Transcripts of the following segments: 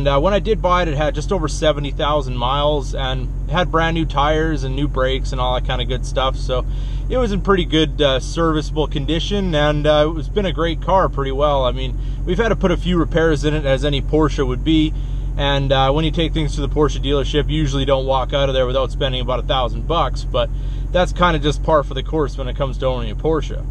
And when I did buy it, it had just over 70,000 miles and it had brand new tires and new brakes and all that kind of good stuff. So it was in pretty good serviceable condition, and it's been a great car pretty well. I mean, we've had to put a few repairs in it, as any Porsche would be. And when you take things to the Porsche dealership, you usually don't walk out of there without spending about $1,000, but that's kind of just par for the course when it comes to owning a Porsche.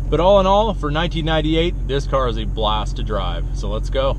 But all in all, for 1998, this car is a blast to drive. So let's go.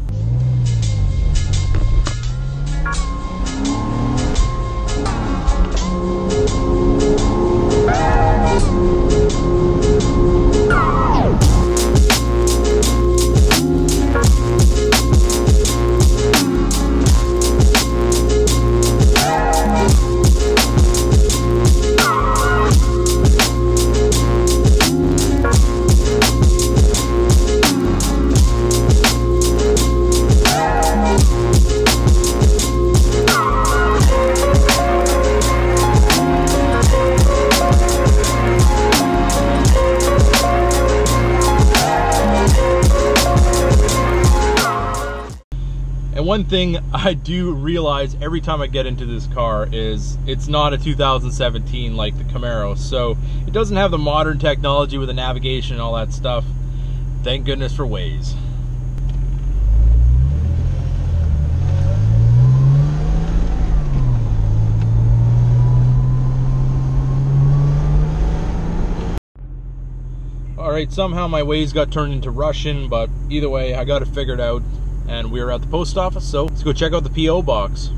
One thing I do realize every time I get into this car is it's not a 2017 like the Camaro, so it doesn't have the modern technology with the navigation and all that stuff. Thank goodness for Waze. Alright, somehow my Waze got turned into Russian, but either way, I got it figured out. And we are at the post office, so let's go check out the P.O. box.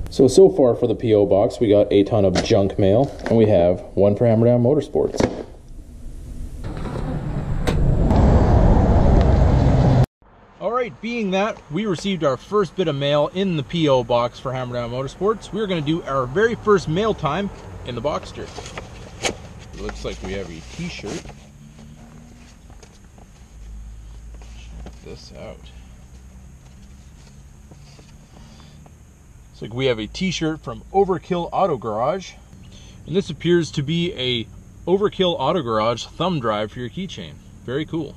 So far for the P.O. box, we got a ton of junk mail, and we have one for Hammerdown Motorsports. Alright, being that we received our first bit of mail in the P.O. box for Hammerdown Motorsports, we're going to do our very first mail time in the Boxster. It looks like we have a t-shirt. Check this out. Looks like we have a t-shirt from Overkill Auto Garage. And this appears to be a Overkill Auto Garage thumb drive for your keychain. Very cool.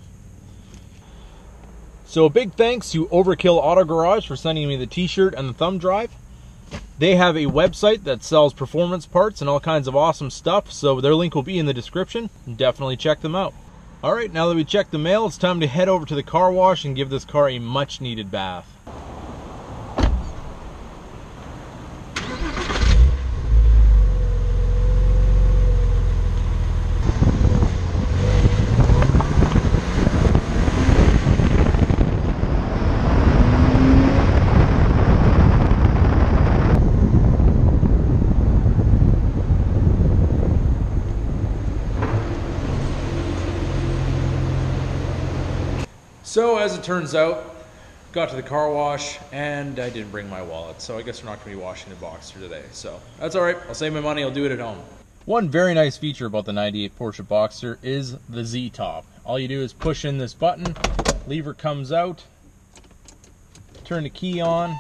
So a big thanks to Overkill Auto Garage for sending me the t-shirt and the thumb drive. They have a website that sells performance parts and all kinds of awesome stuff, so their link will be in the description. Definitely check them out. Alright, now that we checked the mail, it's time to head over to the car wash and give this car a much needed bath. So as it turns out, got to the car wash and I didn't bring my wallet, so I guess we're not going to be washing the Boxster today. So that's alright, I'll save my money, I'll do it at home. One very nice feature about the 98 Porsche Boxster is the Z-top. All you do is push in this button, lever comes out, turn the key on,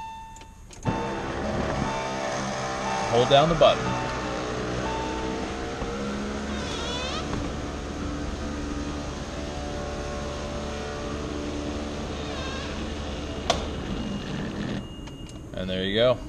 hold down the button. And there you go.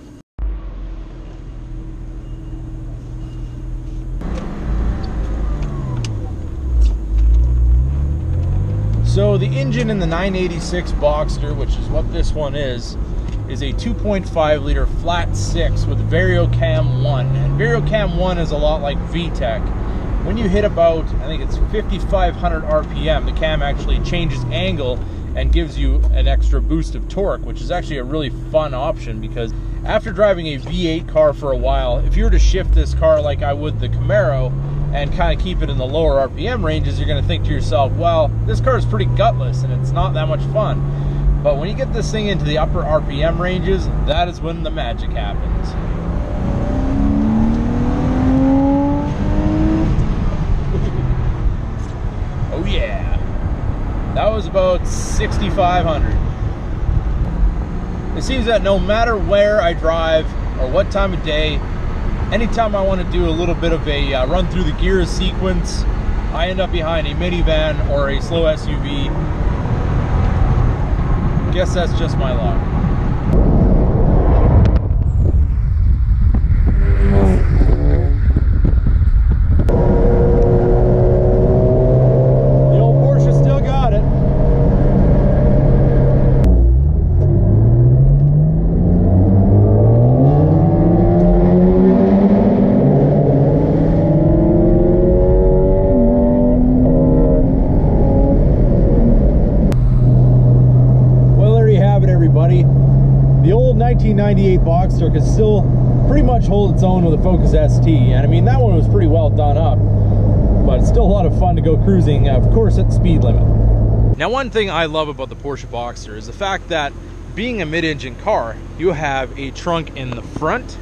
So the engine in the 986 Boxster, which is what this one is a 2.5 liter flat 6 with Variocam 1. And Variocam 1 is a lot like VTEC. When you hit about, I think it's 5,500 RPM, the cam actually changes angle and gives you an extra boost of torque, which is actually a really fun option, because after driving a V8 car for a while, if you were to shift this car like I would the Camaro and kind of keep it in the lower RPM ranges, you're going to think to yourself, well, this car is pretty gutless and it's not that much fun. But when you get this thing into the upper RPM ranges, that is when the magic happens. Oh yeah. That was about 6,500. It seems that no matter where I drive, or what time of day. Anytime I want to do a little bit of a run through the gears sequence, I end up behind a minivan or a slow SUV. Guess that's just my luck. The old Porsche still got it. Everybody, the old 1998 Boxster could still pretty much hold its own with a Focus ST, and I mean that one was pretty well done up, but it's still a lot of fun to go cruising, of course at the speed limit. Now, one thing I love about the Porsche Boxster is the fact that being a mid-engine car, you have a trunk in the front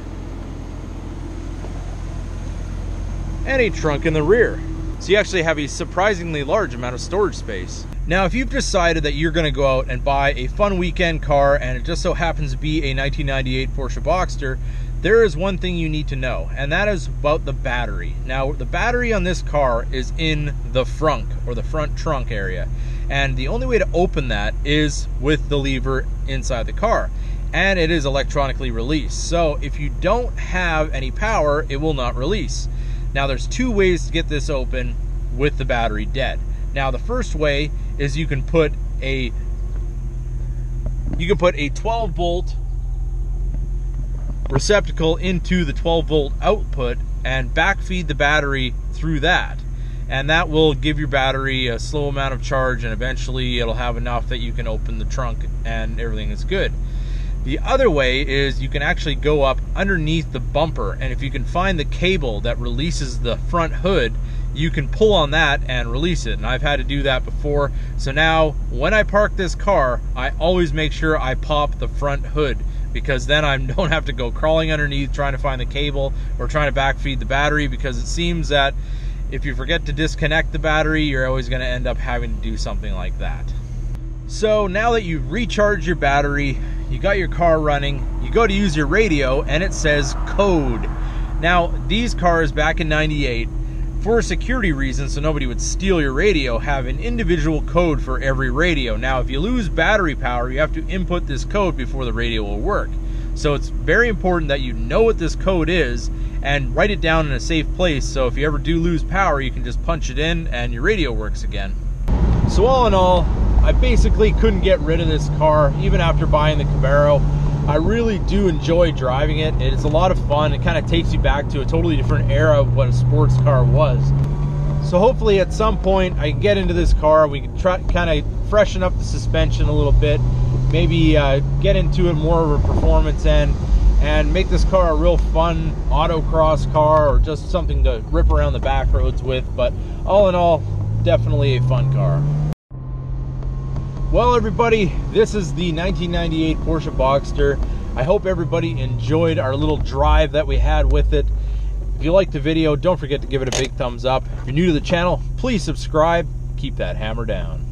and a trunk in the rear, so you actually have a surprisingly large amount of storage space. Now, if you've decided that you're going to go out and buy a fun weekend car and it just so happens to be a 1998 Porsche Boxster, there is one thing you need to know, and that is about the battery. Now, the battery on this car is in the frunk, or the front trunk area, and the only way to open that is with the lever inside the car, and it is electronically released. So if you don't have any power, it will not release. Now, there's two ways to get this open with the battery dead. Now, the first way is you can put a 12 volt receptacle into the 12 volt output and backfeed the battery through that, and that will give your battery a slow amount of charge, and eventually it'll have enough that you can open the trunk and everything is good. The other way is you can actually go up underneath the bumper, and if you can find the cable that releases the front hood, you can pull on that and release it, and I've had to do that before. So now when I park this car, I always make sure I pop the front hood, because then I don't have to go crawling underneath trying to find the cable or trying to backfeed the battery, because it seems that if you forget to disconnect the battery, you're always going to end up having to do something like that. So now that you've recharged your battery, you got your car running, you go to use your radio and it says code. Now, these cars back in '98, for security reasons, so nobody would steal your radio, have an individual code for every radio. Now, if you lose battery power, you have to input this code before the radio will work. So it's very important that you know what this code is and write it down in a safe place, so if you ever do lose power, you can just punch it in and your radio works again. So all in all, I basically couldn't get rid of this car even after buying the Camaro. I really do enjoy driving it. It's a lot of fun. It kind of takes you back to a totally different era of what a sports car was. So hopefully at some point I can get into this car. We can try kind of freshen up the suspension a little bit, maybe get into it more of a performance end, and make this car a real fun autocross car, or just something to rip around the back roads with. But all in all, definitely a fun car. Well, everybody, this is the 1998 Porsche Boxster. I hope everybody enjoyed our little drive that we had with it. If you liked the video, don't forget to give it a big thumbs up. If you're new to the channel, please subscribe. Keep that hammer down.